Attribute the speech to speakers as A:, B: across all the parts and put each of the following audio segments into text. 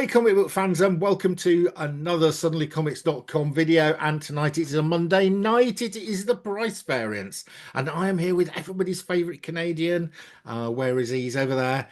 A: Hi, comic book fans, and welcome to another suddenlycomics.com video. And tonight it's a Monday night. It is the price variance, and I am here with everybody's favorite Canadian. Where is he? He's over there.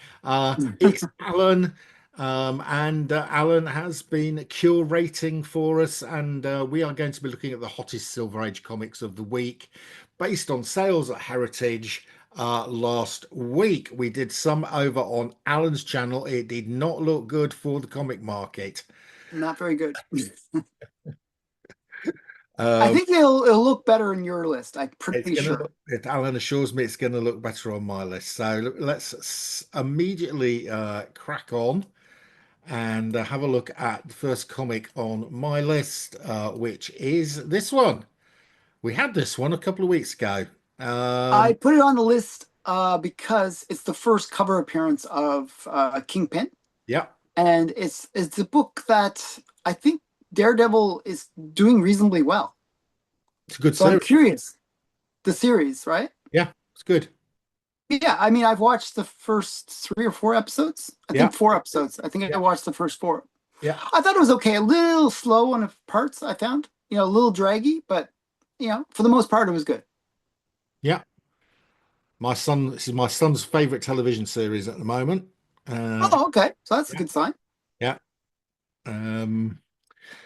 A: It's Alan, and Alan has been curating for us, and we are going to be looking at the hottest Silver Age comics of the week, based on sales at Heritage. Last week we did some over on Alan's channel. It did not look good for the comic market.
B: Not very good. I
A: um
B: think it'll look better in your list. I'm
A: it's
B: pretty
A: gonna
B: sure.
A: look, if Alan assures me it's gonna look better on my list, so let's immediately crack on and have a look at the first comic on my list, which is this one. We had this one a couple of weeks ago.
B: I
A: um
B: put it on the list because it's the first cover appearance of Kingpin,
A: yeah,
B: and it's a book that I think Daredevil is doing reasonably well.
A: it's a good
B: So I'm
A: series.
B: curious. The series, right?
A: Yeah, it's good.
B: Yeah, I mean, I've watched the first 3 or 4 episodes. I
A: Yeah,
B: think 4 episodes. I think I
A: yeah,
B: watched the first four.
A: yeah,
B: I thought it was okay. A little slow on the parts I found. A little draggy, but for the most part, it was good.
A: yeah. This is my son's favorite television series at the moment.
B: Oh, okay. So that's a
A: Yeah,
B: good sign.
A: yeah. Um,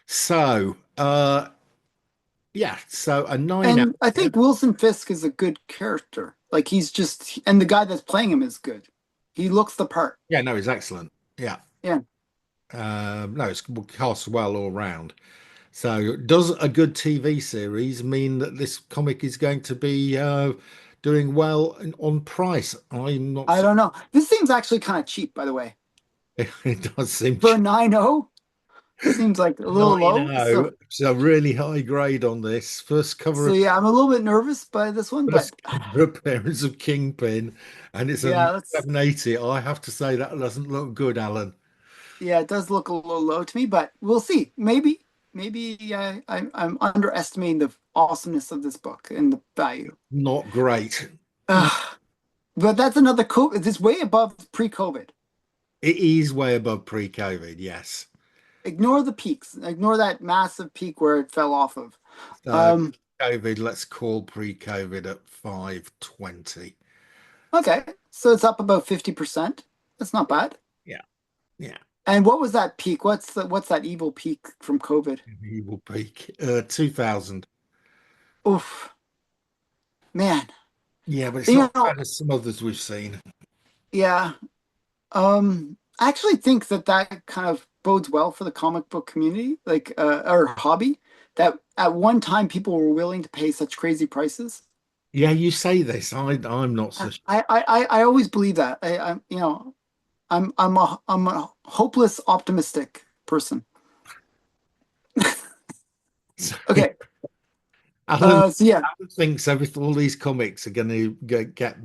A: so, yeah. So a 9 out
B: And I
A: of 10.
B: think Wilson Fisk is a good character. Like and the guy that's playing him is good. He looks the part.
A: Yeah, no, he's excellent. Yeah.
B: Yeah.
A: No, it's cast well all round. So, does a good TV series mean that this comic is going to be doing well on price? I'm not
B: I
A: so.
B: don't know. This seems actually kind of cheap, by the way.
A: It does seem
B: For a 9.0, seems like a little low.
A: 9.0. It's a really high grade on this first cover
B: So yeah, I'm a little bit nervous by this one, but
A: first cover appearance of Kingpin, and it's a
B: yeah, let's
A: 780. I have to say that doesn't look good, Alan.
B: yeah, it does look a little low to me, but we'll see. Maybe I'm underestimating the awesomeness of this book and the value.
A: Not great. No,
B: Ugh. But that's another COVID. It's way above pre-COVID.
A: it is way above pre-COVID, yes.
B: Ignore the peaks. Ignore that massive peak where it fell off of.
A: So
B: Um,
A: COVID, let's call pre-COVID at 520.
B: okay, so it's up about 50%. That's not bad.
A: Yeah, yeah.
B: And what was that peak? What's that evil peak from COVID?
A: Evil peak. 2000.
B: Oof, man.
A: Yeah, but it's
B: You
A: not as
B: know,
A: bad as some others we've seen.
B: yeah. I actually think that kind of bodes well for the comic book community, like or hobby. That at one time people were willing to pay such crazy prices.
A: Yeah, you say this. I'm not so
B: I always believe that. I'm a hopeless optimistic person.
A: sure.
B: Okay.
A: Alan
B: So yeah,
A: thinks all these comics are going to get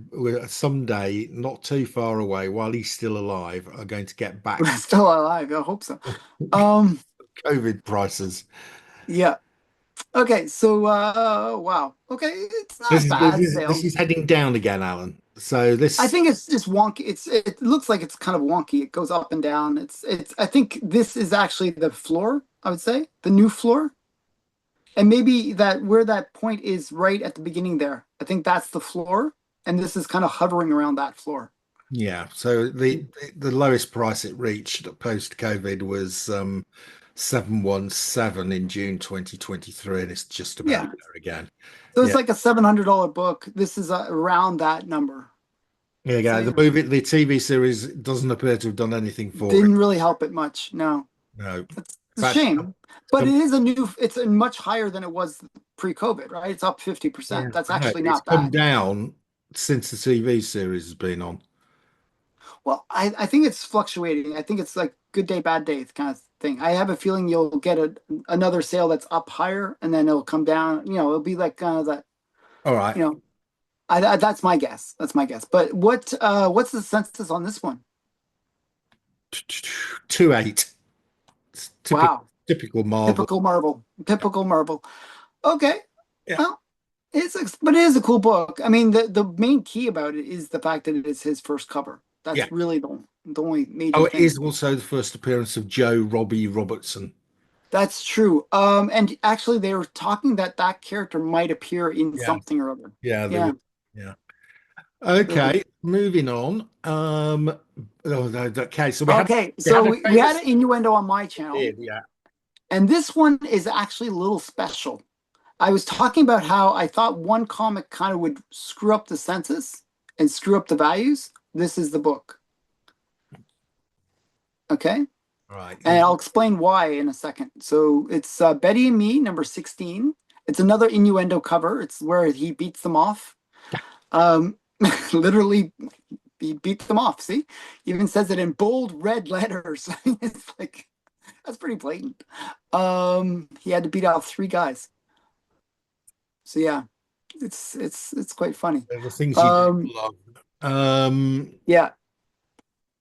A: someday, not too far away, while he's still alive, are going to get back
B: we're still alive. I hope so. Um,
A: COVID prices.
B: yeah. Okay. So wow. Okay, it's
A: This
B: not
A: is
B: bad
A: this
B: sales.
A: is heading down again, Alan. So
B: I
A: this,
B: think it's just wonky. It looks like it's kind of wonky. It goes up and down. It's I think this is actually the floor, I would say, the new floor. And maybe that where that point is right at the beginning there. I think that's the floor. And this is kind of hovering around that floor.
A: yeah. So the lowest price it reached post COVID was 717 in June 2023, and it's just about
B: Yeah.
A: there again.
B: So it's
A: Yeah.
B: like a $700 book. This is around that number,
A: There you
B: I'd
A: go.
B: say.
A: The TV series doesn't appear to have done anything for it.
B: Didn't really help it much. No.
A: No. In
B: It's a
A: fact,
B: shame. But it's a much higher than it was pre-COVID, right? It's up
A: yeah,
B: 50%. That's
A: I know.
B: actually
A: It's
B: not
A: come
B: bad.
A: down since the TV series has been on.
B: Well, I think it's fluctuating. I think it's like good day, bad day kind of thing. I have a feeling you'll get another sale that's up higher and then it'll come down. It'll be like kind of that,
A: All right.
B: you know, that's my guess. That's my guess. But what's the census on this one?
A: 2.8. It's
B: Wow.
A: typical Marvel.
B: Typical Marvel. Typical Marvel. Okay.
A: Yeah.
B: Well, but it is a cool book. I mean, the main key about it is the fact that it is his first cover.
A: Yeah.
B: That's really The only major
A: Oh, it
B: thing.
A: is also the first appearance of Joe Robbie Robertson.
B: That's true. And actually, they were talking that that character might appear in
A: Yeah,
B: something or other.
A: yeah, they
B: Yeah.
A: were. Yeah.
B: So,
A: Okay, moving on. Oh, no, okay, so
B: okay.
A: we
B: So
A: had a
B: we
A: favorite
B: had an innuendo on my channel,
A: did, yeah.
B: and this one is actually a little special. I was talking about how I thought one comic kind of would screw up the census and screw up the values. This is the book. Okay.
A: Right.
B: And I'll explain why in a second. So it's Betty and Me, number 16. It's another innuendo cover. It's where he beats them off. Um, literally, he beats them off. See, he even says it in bold red letters. It's like that's pretty blatant. He had to beat off three guys. So yeah, it's quite funny.
A: The things you do
B: Um,
A: love. Um,
B: yeah,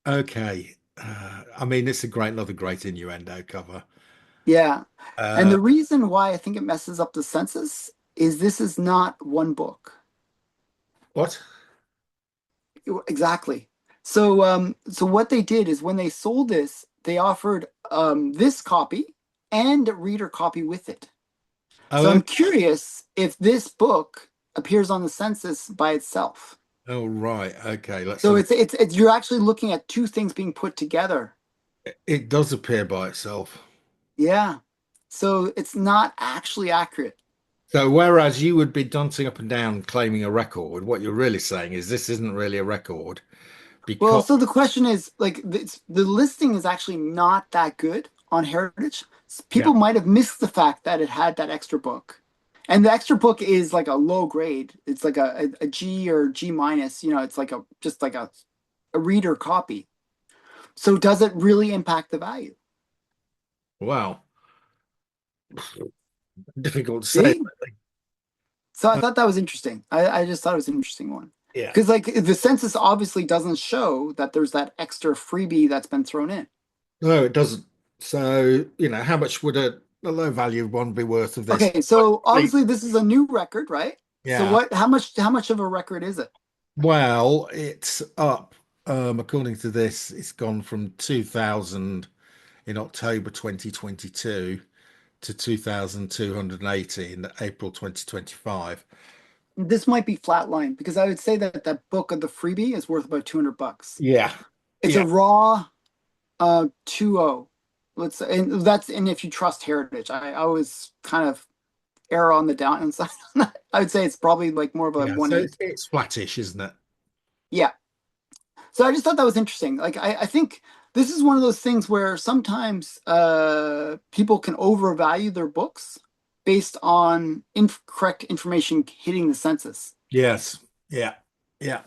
A: okay. I mean, it's a great, another great innuendo cover.
B: yeah. And
A: Uh,
B: the reason why I think it messes up the census is this is not one book.
A: what?
B: Exactly. So what they did is when they sold this, they offered this copy and a reader copy with it. So
A: Oh,
B: I'm curious if this book appears on the census by itself.
A: oh, right. Okay. Let's
B: So
A: have.
B: it's you're actually looking at two things being put together.
A: It does appear by itself.
B: Yeah. So it's not actually accurate.
A: So, whereas you would be dancing up and down claiming a record, what you're really saying is this isn't really a record
B: Well,
A: because,
B: so the question is like the listing is actually not that good on Heritage.
A: yeah,
B: People might have missed the fact that it had that extra book. And the extra book is like a low grade. It's like a G or G minus, it's like a just like a reader copy. So does it really impact the value?
A: wow, difficult to say.
B: See? So I thought that was interesting. I just thought it was an interesting one.
A: Yeah.
B: Because like the census obviously doesn't show that there's that extra freebie that's been thrown in.
A: No, it doesn't. So, how much would a low value one be worth of this?
B: Okay, so
A: Like,
B: obviously this is a new record, right? So
A: yeah.
B: how much of a record is it?
A: Well, it's up. According to this, it's gone from 2000 in October 2022 to 2280 in April 2025.
B: This might be flatline because I would say that that book of the freebie is worth about 200 bucks.
A: Yeah.
B: It's
A: Yeah.
B: a raw 2.0. And if you trust Heritage, I always kind of err on the downside. I would say it's probably like more of a
A: Yeah.
B: one
A: So it's,
B: eight.
A: it's flattish, isn't it?
B: Yeah. So I just thought that was interesting. Like I think this is one of those things where sometimes people can overvalue their books based on incorrect information hitting the census.
A: Yes. Yeah. Yeah.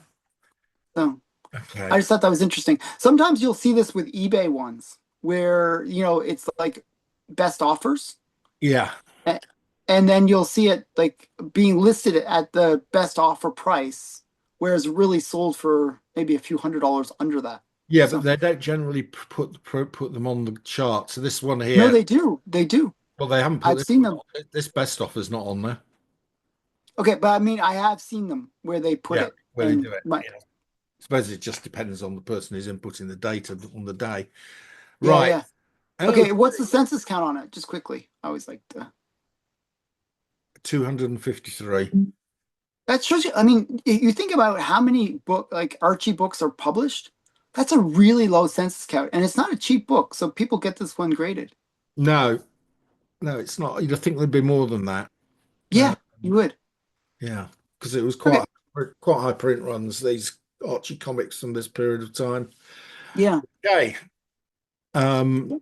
B: So I
A: Okay.
B: just thought that was interesting. Sometimes you'll see this with eBay ones where, it's like best offers.
A: Yeah.
B: a- And then you'll see it like being listed at the best offer price, whereas really sold for maybe a few $100s under that.
A: Yeah, but
B: So
A: they don't generally put them on the chart. So this one
B: no,
A: here,
B: they do. They do.
A: well, they haven't put
B: I've
A: this
B: seen
A: one
B: them.
A: on. This best offer's not on there.
B: Okay, but I mean, I have seen them where they put
A: Yeah,
B: it,
A: where they
B: and
A: do it.
B: my
A: Yeah. I suppose it just depends on the person who's inputting the data on the day.
B: yeah,
A: Right.
B: yeah.
A: Oh,
B: Okay, what's the census count on it? Just quickly. I always like to.
A: 253.
B: That shows you. I mean, you think about how many like Archie books are published. That's a really low census count, and it's not a cheap book, so people get this one graded.
A: No, no, it's not. You'd think there'd be more than that. Uh,
B: Yeah, you would.
A: yeah, because it was
B: Okay.
A: quite high print runs, these Archie comics from this period of time.
B: Yeah.
A: Okay. Um,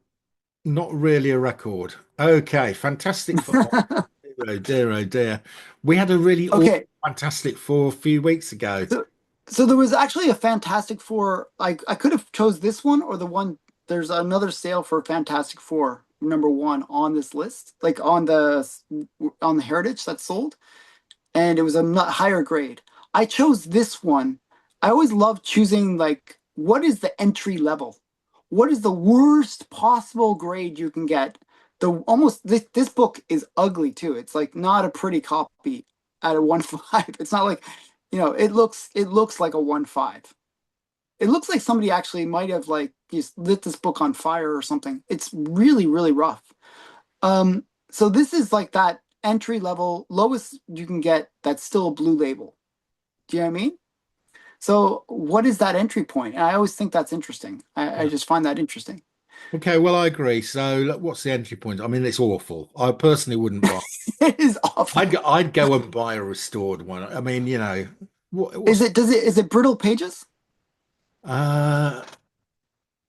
A: Not really a record. Okay, Fantastic Four. Oh dear, oh dear. We had a really awesome
B: Okay.
A: Fantastic Four a few weeks ago.
B: So, so there was actually a Fantastic Four. I could have chose this one or the one. There's another sale for Fantastic Four #1 on this list, like on the Heritage that's sold, and it was a higher grade. I chose this one. I always love choosing like what is the entry level? What is the worst possible grade you can get? The almost this book is ugly too. It's like not a pretty copy at a 1.5. It's not like, it looks like a 1.5. It looks like somebody actually might have like just lit this book on fire or something. It's really, really rough. So this is like that entry level, lowest you can get that's still a blue label. Do you know what I mean? So what is that entry point? And I always think that's interesting. I
A: Yeah.
B: just find that interesting.
A: Okay, well, I agree. So, look, what's the entry point? I mean, it's awful. I personally wouldn't buy.
B: It is awful.
A: I'd go and buy a restored one. I mean,
B: Is
A: what's
B: it does it is it brittle pages?
A: uh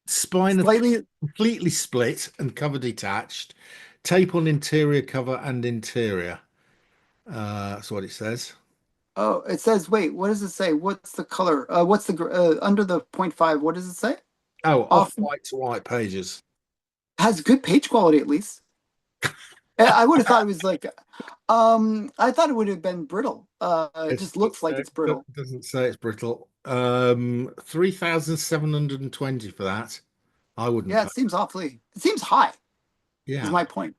A: spine of
B: Slightly.
A: completely split and cover detached, tape on interior cover and interior. That's what it says.
B: Oh, it says, wait, what does it say? What's the color? What's the under the point five? What does it say?
A: Oh, off
B: Off
A: white to white pages.
B: has good page quality at least. I would have thought it was like, I thought it would have been brittle. It just looks like it's brittle.
A: It doesn't say it's brittle. 3,720 for that. I wouldn't
B: Yeah,
A: pay.
B: it seems high, is
A: Yeah,
B: my point.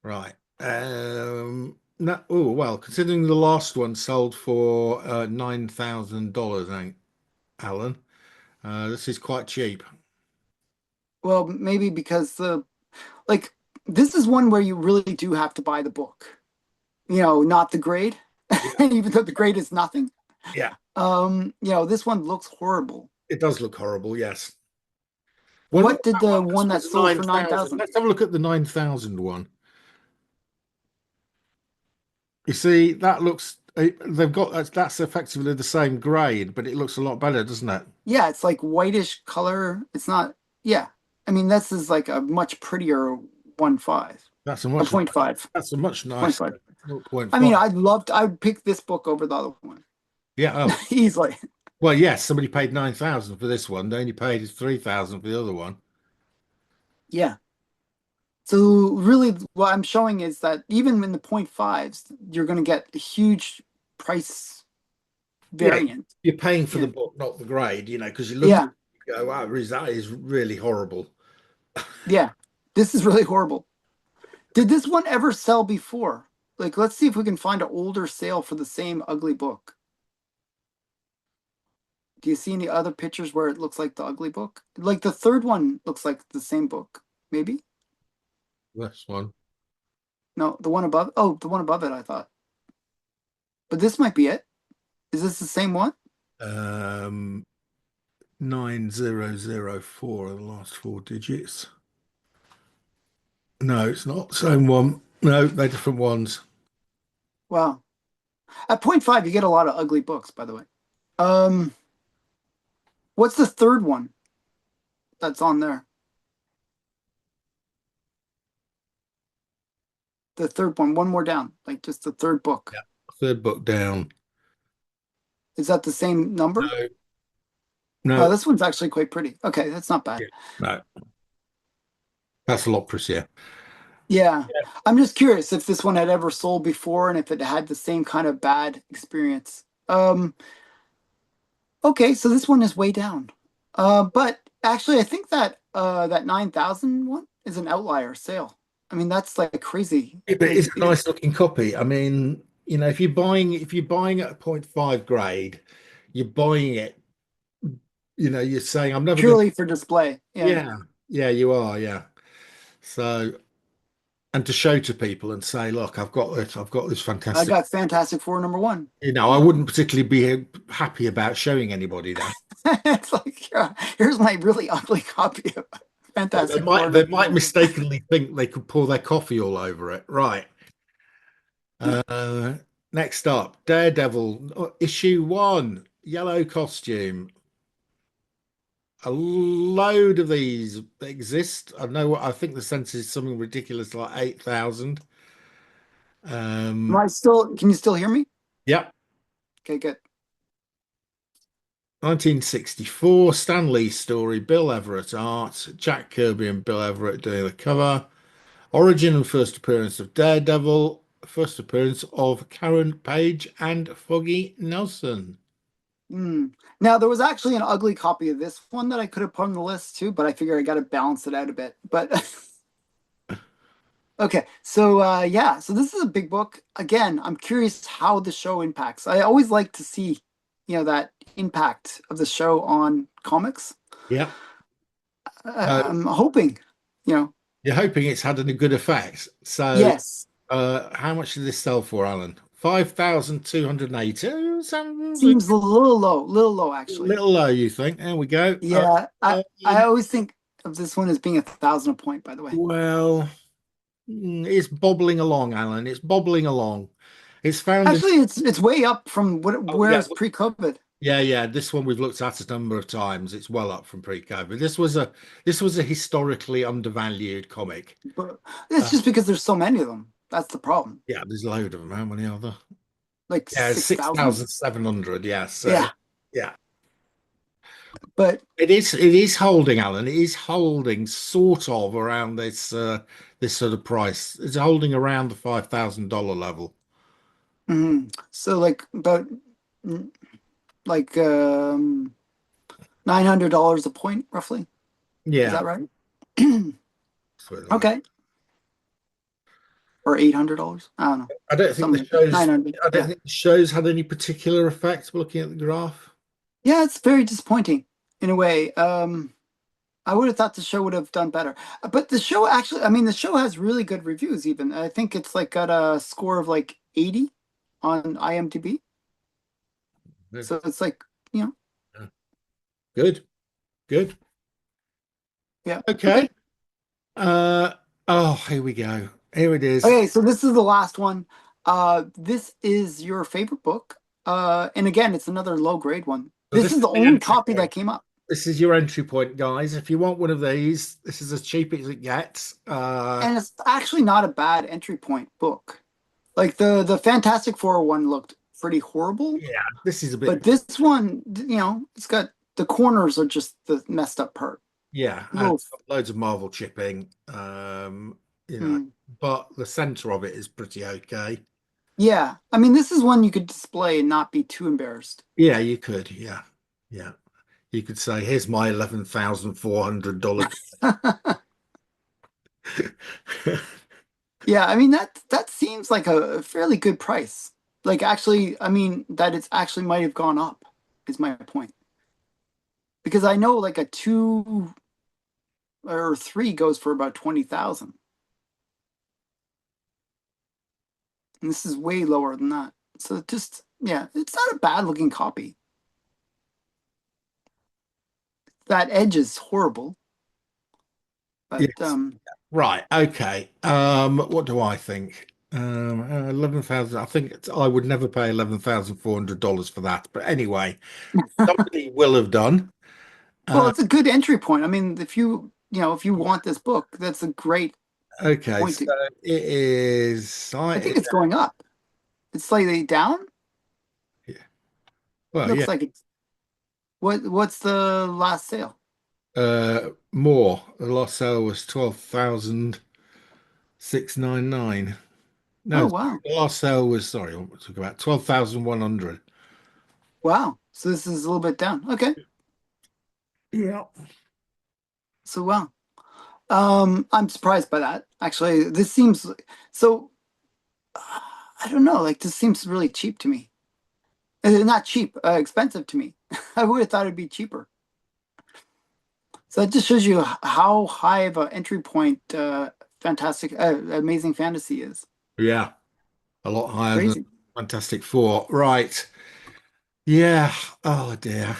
A: right. No, oh well, considering the last one sold for $9,000, ain't Alan? This is quite cheap.
B: Well, maybe because like, this is one where you really do have to buy the book, not the grade,
A: Yeah,
B: even though the grade is nothing.
A: yeah.
B: This one looks horrible.
A: It does look horrible, yes. Wonder
B: What
A: what
B: did
A: that
B: the
A: one
B: one that
A: was
B: sold for
A: 9,000.
B: 9,000?
A: Let's have a look at the 9,000 one. You see, that looks they've got that's effectively the same grade, but it looks a lot better, doesn't it?
B: Yeah, it's like whitish color. It's not, yeah. I mean, this is like a much prettier 1.5,
A: That's a
B: a
A: much
B: point five,
A: that's a much
B: point
A: nicer
B: five.
A: zero point
B: I mean,
A: 0.5.
B: I'd pick this book over the other one
A: Yeah, oh.
B: easily.
A: Well, yes, somebody paid 9,000 for this one. They only paid 3,000 for the other one.
B: Yeah. So really what I'm showing is that even in the point fives, you're going to get a huge price
A: Yeah,
B: variant.
A: you're paying for the
B: Yeah.
A: book, not the grade, because you look at it,
B: Yeah.
A: you go, wow, that is really horrible.
B: Yeah. This is really horrible. Did this one ever sell before? Like, let's see if we can find an older sale for the same ugly book. Do you see any other pictures where it looks like the ugly book? Like the third one looks like the same book, maybe?
A: This one.
B: No, the one above. Oh, the one above it, I thought. But this might be it. Is this the same one?
A: Um, 9004 are the last four digits. No, it's not the same one. No, they're different ones.
B: Wow. At point five, you get a lot of ugly books, by the way. Um, what's the third one that's on there? The third one more down, like just the third book.
A: Yeah. Third book down.
B: Is that the same number?
A: No,
B: Oh,
A: no,
B: this one's actually quite pretty. Okay, that's not bad.
A: yeah, no, that's a lot prettier.
B: Yeah. I'm just curious if this one had ever sold before and if it had the same kind of bad experience. Okay, so this one is way down. But actually I think that that 9,000 one is an outlier sale. I mean, that's like crazy.
A: Yeah, but it's
B: Like
A: a nice looking copy. I mean, if you're buying at a point 0.5 grade, you're buying it, you're saying I'm never going to.
B: purely for display. Yeah.
A: Yeah, yeah, you are, yeah. So, and to show to people and say, look, I've got this
B: I
A: fantastic.
B: got Fantastic Four number 1.
A: I wouldn't particularly be happy about showing anybody that.
B: It's like, here's my really ugly copy of
A: Well,
B: Fantastic Four
A: they
B: number
A: might
B: one.
A: mistakenly think they could pour their coffee all over it. Right. Uh, Next up, Daredevil, issue one, yellow costume. A load of these exist. I think the census is something ridiculous like 8,000. Um,
B: Can you still hear me?
A: yep.
B: Okay, good.
A: 1964, Stan Lee story, Bill Everett art, Jack Kirby and Bill Everett doing the cover. Origin and first appearance of Daredevil, first appearance of Karen Page and Foggy Nelson.
B: Hmm. Now there was actually an ugly copy of this one that I could have put on the list too, but I figure I got to balance it out a bit. But okay, so yeah, so this is a big book. Again, I'm curious how the show impacts. I always like to see. that impact of the show on comics.
A: Yeah.
B: I'm hoping, you know,
A: You're hoping it's had a good effect. So,
B: yes,
A: how much did this sell for, Alan? 5,280. Sounds a
B: seems a little low actually.
A: little low, you think? There we go.
B: Yeah, I
A: Um,
B: I always think of this one as being 1,000 a point, by the way.
A: well, it's bobbling along, Alan. It's bobbling along. It's found in.
B: Actually, it's way up from
A: Oh, yeah.
B: whereas pre-COVID.
A: Yeah, yeah. This one we've looked at a number of times. It's well up from pre-COVID. This was a historically undervalued comic.
B: But it's
A: Uh,
B: just because there's so many of them. That's the problem.
A: yeah, there's a load of them. How many are there?
B: Like
A: Yeah,
B: 6,000.
A: 6,700. Yeah, so
B: Yeah,
A: yeah,
B: but
A: it is holding, Alan. It is holding sort of around this sort of price. It's holding around the $5,000 level.
B: so like about mm, like $900 a point roughly. Is
A: Yeah,
B: that right?
A: something like
B: Okay. Or $800. I don't know.
A: I don't think the
B: Something like that.
A: shows.
B: 900.
A: I don't
B: Yeah.
A: think the shows had any particular effect. Looking at the graph.
B: Yeah, it's very disappointing in a way. I would have thought the show would have done better. But the show actually, I mean, the show has really good reviews even. I think it's like got a score of like 80 on IMDb.
A: Good,
B: So it's like, you know,
A: good, good.
B: yeah.
A: Okay.
B: Okay.
A: Uh oh, here we go. Here it is.
B: Okay, so this is the last one. This is your favorite book. And again, it's another low grade one.
A: So
B: This
A: this
B: is
A: is
B: the
A: the
B: only
A: entry
B: copy that
A: point.
B: came up.
A: This is your entry point, guys. If you want one of these, this is as cheap as it gets.
B: And it's actually not a bad entry point book. Like the Fantastic Four one looked pretty horrible,
A: Yeah, this is a
B: but
A: bit.
B: this one, it's got the corners are just the messed up part.
A: Yeah, and
B: Little,
A: it's got loads of Marvel chipping. You know,
B: hmm.
A: but the center of it is pretty okay.
B: Yeah. I mean, this is one you could display and not be too embarrassed.
A: Yeah, you could. Yeah, yeah. You could say, "Here's my $11,400."
B: Yeah, I mean that seems like a fairly good price. Like actually, I mean that it's actually might have gone up is my point. Because I know like a two or three goes for about 20,000. And this is way lower than that. So just yeah, it's not a bad looking copy. That edge is horrible, but
A: Yes. Right. Okay. What do I think? 11,000. I think I would never pay $11,400 for that. But anyway, somebody will have done.
B: well,
A: Uh,
B: it's a good entry point. I mean, if you want this book, that's a great
A: okay,
B: point
A: so
B: to.
A: it is.
B: I think it's going up. It's slightly down.
A: Yeah. Well, yeah.
B: Looks like it's what's the last sale?
A: More. The last sale was 12,699.
B: Oh
A: No,
B: wow.
A: the last sale was sorry. I'm talking about 12,100.
B: Wow. So this is a little bit down. Okay.
A: Yeah.
B: So wow. I'm surprised by that. Actually, this seems so I don't know, like this seems really cheap to me. Not cheap, expensive to me. I would have thought it'd be cheaper. So that just shows you how high of an entry point fantastic amazing fantasy is.
A: Yeah. A lot higher than
B: Crazy.
A: Fantastic Four. Right. Yeah. Oh dear.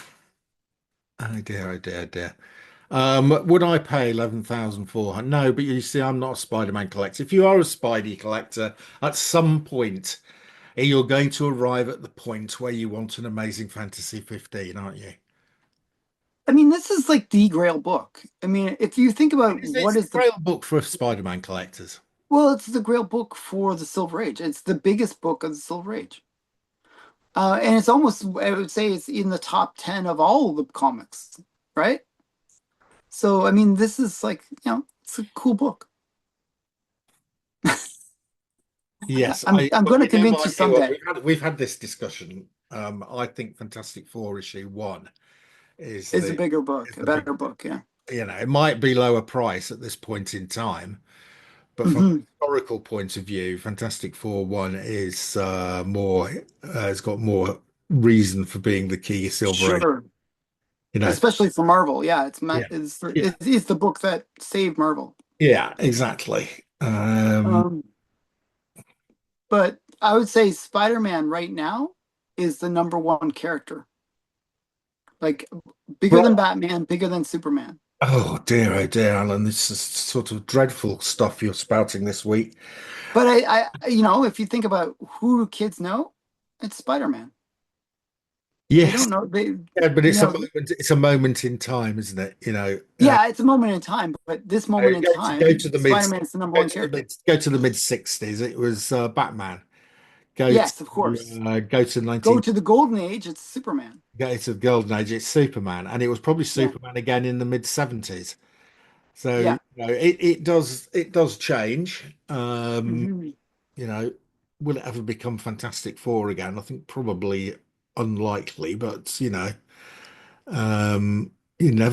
A: Oh dear. Oh dear. Oh dear. Would I pay 11,400? No, but you see, I'm not a Spider-Man collector. If you are a Spidey collector, at some point you're going to arrive at the point where you want an Amazing Fantasy 15, aren't you?
B: I mean, this is like the Grail book. I mean, if you think about
A: It's
B: what
A: the
B: is the
A: Grail book for Spider-Man collectors.
B: well, it's the Grail book for the Silver Age. It's the biggest book of the Silver Age. And it's almost, I would say, it's in the top 10 of all the comics, right? So, I mean, this is like, it's a cool book.
A: Yes,
B: I'm
A: but
B: going to
A: you know
B: convince
A: my
B: you
A: view on
B: someday.
A: we've had this discussion. I think Fantastic Four issue one is
B: It's a
A: the
B: bigger book,
A: is
B: a
A: the big,
B: better book. Yeah.
A: it might be lower price at this point in time, but from a
B: Hmm.
A: historical point of view, Fantastic Four one is more has got more reason for being the key Silver Age.
B: Sure.
A: You know,
B: Especially for Marvel. Yeah,
A: yeah, yeah,
B: it's the book that saved Marvel.
A: yeah, exactly.
B: Um, but I would say Spider-Man right now is the number one character. Like bigger
A: Right.
B: than Batman, bigger than Superman.
A: Oh dear, Alan, this is sort of dreadful stuff you're spouting this week.
B: But if you think about who kids know, it's Spider-Man. They
A: Yes,
B: don't know they,
A: yeah, but
B: you know,
A: it's a moment in time, isn't it?
B: yeah, it's a moment in time, but this moment in
A: go to
B: time,
A: the
B: Spider-Man is the number one character.
A: go to the mid 60s. It was Batman. Go to
B: Yes, of course.
A: go to
B: Go
A: 19
B: to the golden age, it's Superman.
A: go to the Golden Age. It's Superman, and it was probably
B: Yeah.
A: Superman again in the mid 70s. So
B: Yeah.
A: it does change.
B: Hmm.
A: You know, will it ever become Fantastic Four again? I think probably unlikely, but you never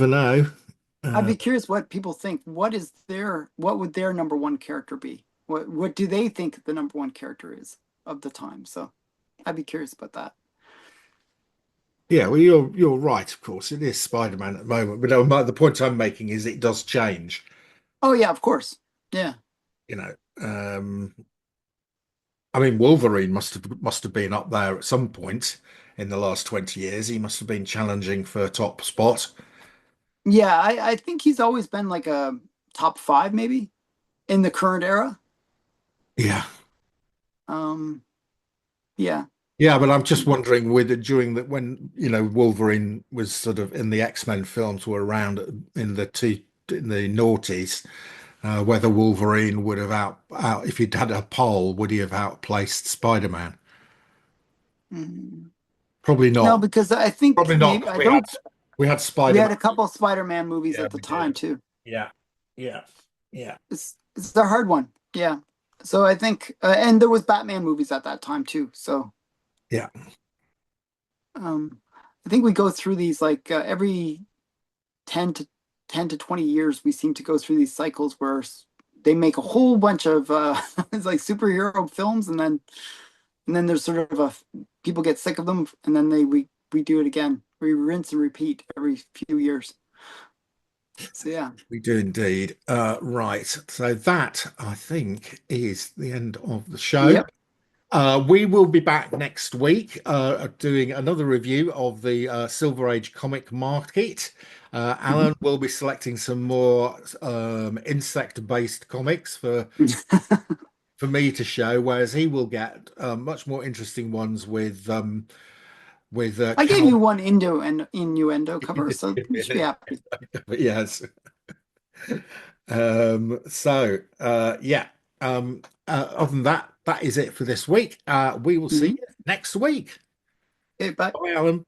A: know.
B: I'd
A: Uh,
B: be curious what people think. What would their number one character be? What do they think the number one character is of the time? So I'd be curious about that.
A: yeah, well, you're right. Of course, it is Spider-Man at the moment, but the point I'm making is it does change.
B: Oh yeah, of course. Yeah.
A: You know, I mean, Wolverine must have been up there at some point in the last 20 years. He must have been challenging for a top spot.
B: Yeah, I think he's always been like a top five maybe in the current era.
A: Yeah.
B: Um, yeah.
A: Yeah, but I'm just wondering with during that when Wolverine was sort of in the X-Men films were around in the noughties, whether Wolverine would have out if he'd had a poll, would he have outplaced Spider-Man?
B: Mhm.
A: Probably
B: No,
A: not.
B: because I think
A: Probably not
B: maybe
A: because
B: I don't.
A: we had
B: We
A: Spider-Man.
B: had a couple of Spider-Man movies
A: Yeah,
B: at the
A: we
B: time
A: did.
B: too.
A: Yeah, yeah, yeah,
B: It's a hard one. Yeah. So I think, and there was Batman movies at that time too. So
A: yeah.
B: um, I think we go through these like every 10 to 20 years, we seem to go through these cycles where they make a whole bunch of it's like superhero films, and then there's sort of a people get sick of them, and then we do it again. We rinse and repeat every few years. So yeah.
A: We do indeed. Right. So that I think is the end of the show.
B: Yep.
A: We will be back next week doing another review of the Silver Age comic market. Alan will be selecting some more insect-based comics for me to show, whereas he will get much more interesting ones with
B: I gave
A: cow.
B: you one and innuendo cover, so you should be happy.
A: Yes. Yeah. Other than that, that is it for this week. We will see
B: Mhm.
A: you next week.
B: Okay, bye.
A: Bye, Alan.